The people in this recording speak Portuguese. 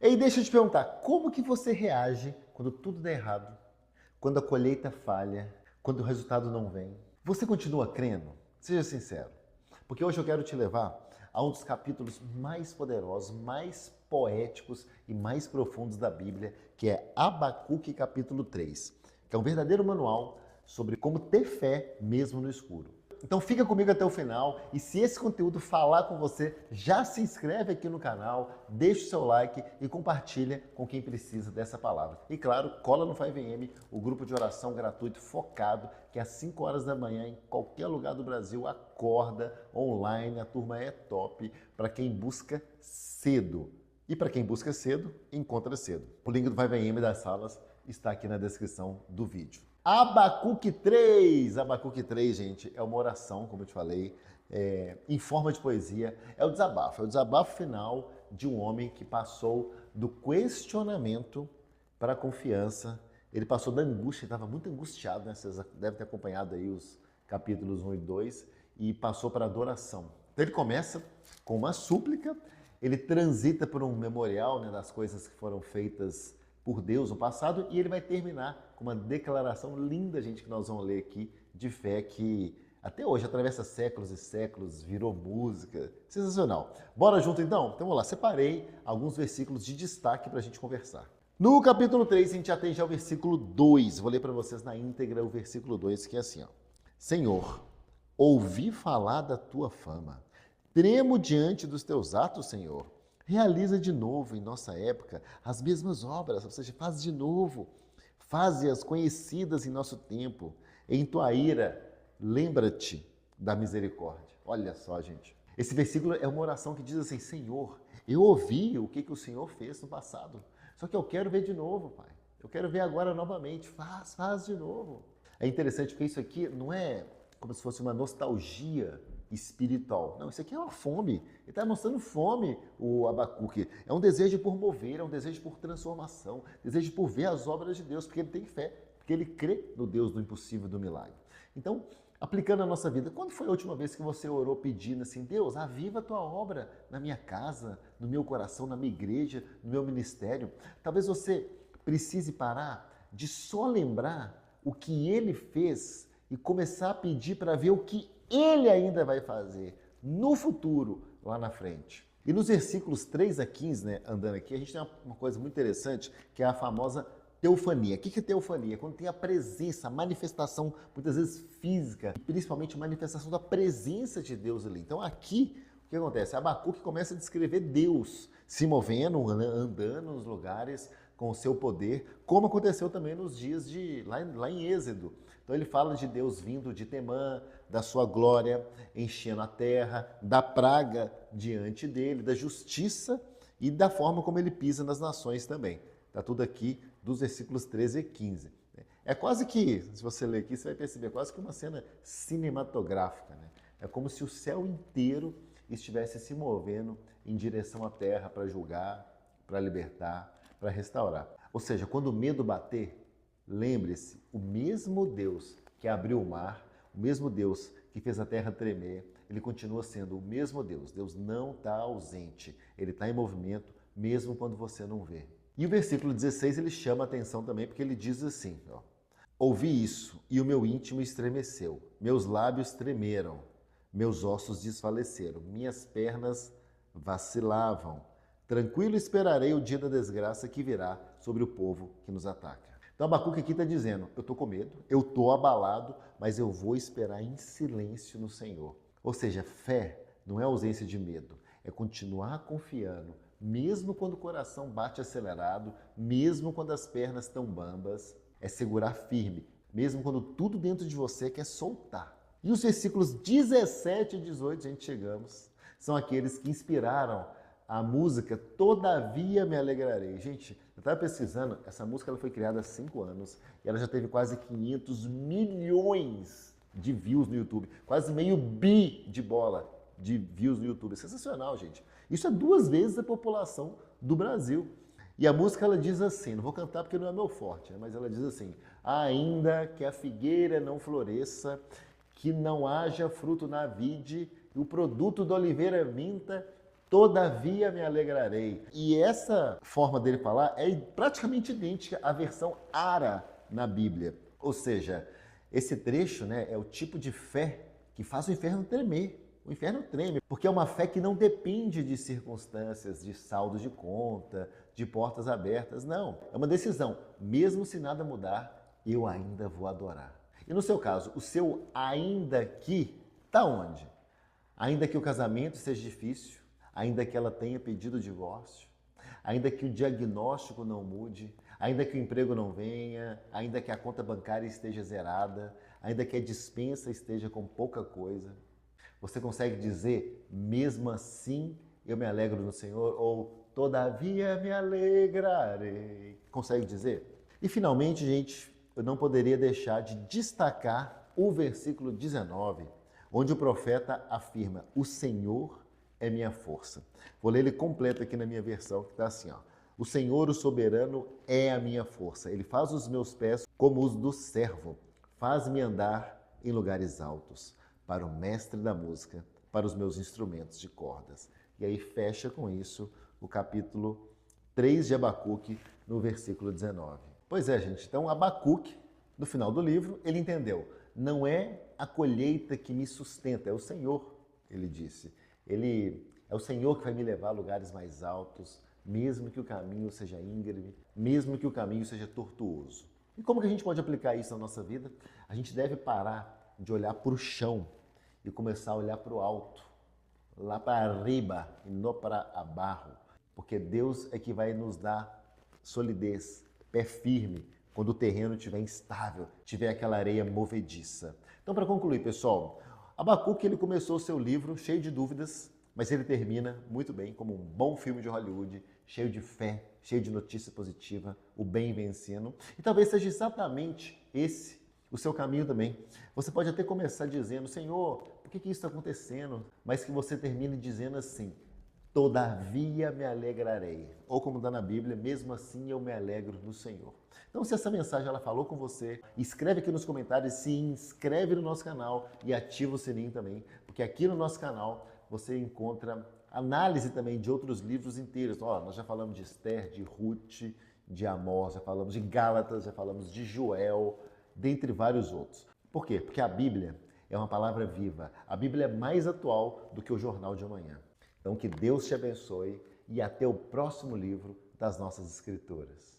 E deixa eu te perguntar, como que você reage quando tudo dá errado? Quando a colheita falha? Quando o resultado não vem? Você continua crendo? Seja sincero. Porque hoje eu quero te levar a um dos capítulos mais poderosos, mais poéticos e mais profundos da Bíblia, que é Abacuque capítulo 3, que é um verdadeiro manual sobre como ter fé mesmo no escuro. Então fica comigo até o final e se esse conteúdo falar com você, já se inscreve aqui no canal, deixa o seu like e compartilha com quem precisa dessa palavra. E claro, cola no 5am, o grupo de oração gratuito focado, que às 5 horas da manhã, em qualquer lugar do Brasil, acorda online, a turma é top para quem busca cedo. E para quem busca cedo, encontra cedo. O link do 5am das salas está aqui na descrição do vídeo. Abacuque 3! Abacuque 3, gente, é uma oração, como eu te falei, em forma de poesia. É o desabafo final de um homem que passou do questionamento para a confiança. Ele passou da angústia, estava muito angustiado, né? Vocês devem ter acompanhado aí os capítulos 1 e 2, e passou para a adoração. Então ele começa com uma súplica, ele transita por um memorial, né, das coisas que foram feitas por Deus no passado, e ele vai terminar com uma declaração linda, gente, que nós vamos ler aqui, de fé, que até hoje atravessa séculos e séculos, virou música, sensacional. Bora junto então? Então vamos lá, separei alguns versículos de destaque para a gente conversar. No capítulo 3, a gente atende ao versículo 2, vou ler para vocês na íntegra o versículo 2, que é assim, ó. Senhor, ouvi falar da tua fama, tremo diante dos teus atos, Senhor. Realiza de novo em nossa época as mesmas obras, ou seja, faz de novo, faze-as conhecidas em nosso tempo. Em tua ira, lembra-te da misericórdia. Olha só, gente. Esse versículo é uma oração que diz assim, Senhor, eu ouvi o que o Senhor fez no passado, só que eu quero ver de novo, Pai. Eu quero ver agora novamente. Faz de novo. É interessante porque isso aqui não é como se fosse uma nostalgia espiritual. Não, isso aqui é uma fome. Ele está mostrando fome, o Abacuque. É um desejo por mover, é um desejo por transformação, desejo por ver as obras de Deus, porque ele tem fé, porque ele crê no Deus do impossível e do milagre. Então, aplicando a nossa vida, quando foi a última vez que você orou pedindo assim, Deus, aviva a tua obra na minha casa, no meu coração, na minha igreja, no meu ministério? Talvez você precise parar de só lembrar o que ele fez e começar a pedir para ver o que ele ainda vai fazer no futuro, lá na frente. E nos versículos 3 a 15, né, andando aqui, a gente tem uma coisa muito interessante, que é a famosa teofania. O que é teofania? Quando tem a presença, a manifestação, muitas vezes física, e principalmente a manifestação da presença de Deus ali. Então aqui, o que acontece? Abacuque começa a descrever Deus se movendo, andando nos lugares com o seu poder, como aconteceu também nos dias lá em Êxodo. Então ele fala de Deus vindo de Temã, da sua glória enchendo a terra, da praga diante dele, da justiça e da forma como ele pisa nas nações também. Está tudo aqui dos versículos 13 e 15. É quase que, se você ler aqui, você vai perceber, quase que uma cena cinematográfica, né? É como se o céu inteiro estivesse se movendo em direção à terra para julgar, para libertar, para restaurar. Ou seja, quando o medo bater, lembre-se, o mesmo Deus que abriu o mar, o mesmo Deus que fez a terra tremer, ele continua sendo o mesmo Deus. Deus não está ausente, ele está em movimento, mesmo quando você não vê. E o versículo 16, ele chama a atenção também, porque ele diz assim, ó, ouvi isso e o meu íntimo estremeceu, meus lábios tremeram, meus ossos desfaleceram, minhas pernas vacilavam. Tranquilo esperarei o dia da desgraça que virá sobre o povo que nos ataca. Então Abacuque aqui está dizendo, eu estou com medo, eu estou abalado, mas eu vou esperar em silêncio no Senhor. Ou seja, fé não é ausência de medo, é continuar confiando, mesmo quando o coração bate acelerado, mesmo quando as pernas estão bambas, é segurar firme, mesmo quando tudo dentro de você quer soltar. E os versículos 17 e 18, a gente chegamos, são aqueles que inspiraram a música Todavia Me Alegrarei. Gente, eu estava pesquisando, essa música ela foi criada há 5 anos e ela já teve quase 500 milhões de views no YouTube, quase meio bi de bola de views no YouTube. Sensacional, gente. Isso é 2 vezes a população do Brasil. E a música ela diz assim, não vou cantar porque não é meu forte, né? Mas ela diz assim, ainda que a figueira não floresça, que não haja fruto na vide, e o produto da oliveira minta, Todavia me alegrarei. E essa forma dele falar é praticamente idêntica à versão Ara na Bíblia. Ou seja, esse trecho, né, é o tipo de fé que faz o inferno tremer. O inferno treme, porque é uma fé que não depende de circunstâncias, de saldos de conta, de portas abertas. Não, é uma decisão. Mesmo se nada mudar, eu ainda vou adorar. E no seu caso, o seu ainda que está onde? Ainda que o casamento seja difícil, ainda que ela tenha pedido divórcio, ainda que o diagnóstico não mude, ainda que o emprego não venha, ainda que a conta bancária esteja zerada, ainda que a despensa esteja com pouca coisa, você consegue dizer, mesmo assim eu me alegro no Senhor, ou todavia me alegrarei? Consegue dizer? E finalmente, gente, eu não poderia deixar de destacar o versículo 19, onde o profeta afirma, o Senhor é minha força. Vou ler ele completo aqui na minha versão, que está assim, ó. O Senhor, o soberano, é a minha força. Ele faz os meus pés como os do servo. Faz-me andar em lugares altos. Para o mestre da música, para os meus instrumentos de cordas. E aí fecha com isso o capítulo 3 de Abacuque, no versículo 19. Pois é, gente, então Abacuque, no final do livro, ele entendeu. Não é a colheita que me sustenta, é o Senhor, ele disse. Ele é o Senhor que vai me levar a lugares mais altos, mesmo que o caminho seja íngreme, mesmo que o caminho seja tortuoso. E como que a gente pode aplicar isso na nossa vida? A gente deve parar de olhar para o chão e começar a olhar para o alto, lá para arriba e não para abaixo, porque Deus é que vai nos dar solidez, pé firme, quando o terreno estiver instável, tiver aquela areia movediça. Então, para concluir, pessoal, Abacuque ele começou o seu livro cheio de dúvidas, mas ele termina muito bem, como um bom filme de Hollywood, cheio de fé, cheio de notícia positiva, o bem vencendo. E talvez seja exatamente esse o seu caminho também. Você pode até começar dizendo, Senhor, por que isso está acontecendo? Mas que você termine dizendo assim, todavia me alegrarei. Ou como está na Bíblia, mesmo assim eu me alegro no Senhor. Então, se essa mensagem ela falou com você, escreve aqui nos comentários, se inscreve no nosso canal e ativa o sininho também, porque aqui no nosso canal você encontra análise também de outros livros inteiros. Ó, nós já falamos de Esther, de Ruth, de Amós, já falamos de Gálatas, já falamos de Joel, dentre vários outros. Por quê? Porque a Bíblia é uma palavra viva. A Bíblia é mais atual do que o jornal de amanhã. Então, que Deus te abençoe e até o próximo livro das nossas Escrituras.